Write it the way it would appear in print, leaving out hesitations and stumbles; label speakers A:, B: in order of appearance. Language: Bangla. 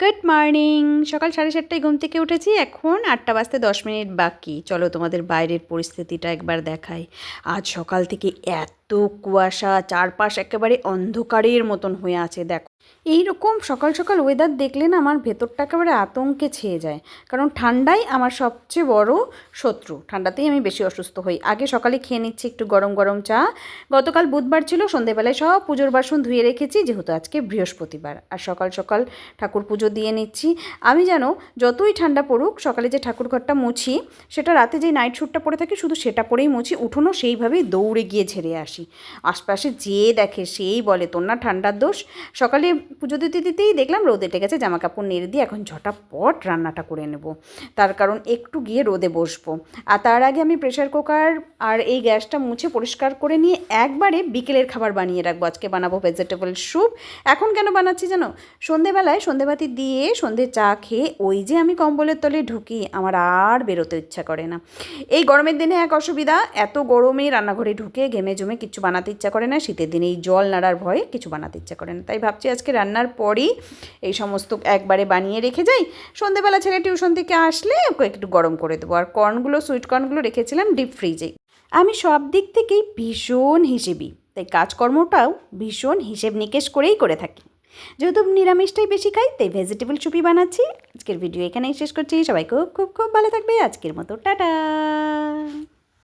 A: Good morning. সকাল 7:30টায় ঘুম থেকে উঠেছি, এখন 8টা বাজতে 10 মিনিট বাকি। চলো তোমাদের বাইরের পরিস্থিতিটা একবার দেখাই। আজ সকাল থেকে এত কুয়াশা, চারপাশ একেবারে অন্ধকারের মতন হয়ে আছে। দেখো, এইরকম সকাল সকাল ওয়েদার দেখলে না আমার ভেতরটা একেবারে আতঙ্কে ছেয়ে যায়। কারণ ঠান্ডাই আমার সবচেয়ে বড় শত্রু, ঠান্ডাতেই আমি বেশি অসুস্থ হই। আগে সকালে খেয়ে নিচ্ছি একটু গরম গরম চা। গতকাল বুধবার ছিল, সন্ধেবেলায় সব পুজোর বাসন ধুয়ে রেখেছি, যেহেতু আজকে বৃহস্পতিবার। আর সকাল সকাল ঠাকুর পুজো দিয়ে নিচ্ছি। আমি যেন যতই ঠান্ডা পড়ুক, সকালে যে ঠাকুর ঘরটা মুছি, সেটা রাতে যেই নাইট স্যুটটা পরে থাকি শুধু সেটা পরেই মুছি। উঠোনও সেইভাবেই দৌড়ে গিয়ে ঝেড়ে আসি। আশপাশে যে দেখে সেই বলে তোর না ঠান্ডার দোষ। সকালে পুজো দিতে দিতেই দেখলাম রোদ এটে গেছে, জামা কাপড় নেড়ে দিয়ে এখন ঝটাপট রান্নাটা করে নেব। তার কারণ একটু গিয়ে রোদে বসবো। আর তার আগে আমি প্রেশার কুকার আর এই গ্যাসটা মুছে পরিষ্কার করে নিয়ে একবারে বিকেলের খাবার বানিয়ে রাখবো। আজকে বানাবো ভেজিটেবল স্যুপ। এখন কেন বানাচ্ছি জানো? সন্ধেবেলায় সন্ধেবাতি দিয়ে সন্ধে চা খেয়ে ওই যে আমি কম্বলের তলে ঢুকি, আমার আর বেরোতে ইচ্ছা করে না। এই গরমের দিনে এক অসুবিধা, এত গরমে রান্নাঘরে ঢুকে ঘেমে জমে কিছু বানাতে ইচ্ছা করে না। শীতের দিনে এই জল নাড়ার ভয়ে কিছু বানাতে ইচ্ছা করে না। তাই ভাবছি আজকে রান্নার পরই এই সমস্ত একবারে বানিয়ে রেখে যাই। সন্ধেবেলা ছেলে টিউশন থেকে আসলে ওকে একটু গরম করে দেবো। আর কর্নগুলো, সুইট কর্নগুলো রেখেছিলাম ডিপ ফ্রিজে। আমি সব দিক থেকেই ভীষণ হিসেবি, তাই কাজকর্মটাও ভীষণ হিসেব নিকেশ করেই করে থাকি। যেহেতু নিরামিষটাই বেশি খাই, তাই ভেজিটেবল স্যুপই বানাচ্ছি। আজকের ভিডিও এখানেই শেষ করছি। সবাই খুব খুব খুব ভালো থাকবে। আজকের মতো টাটা।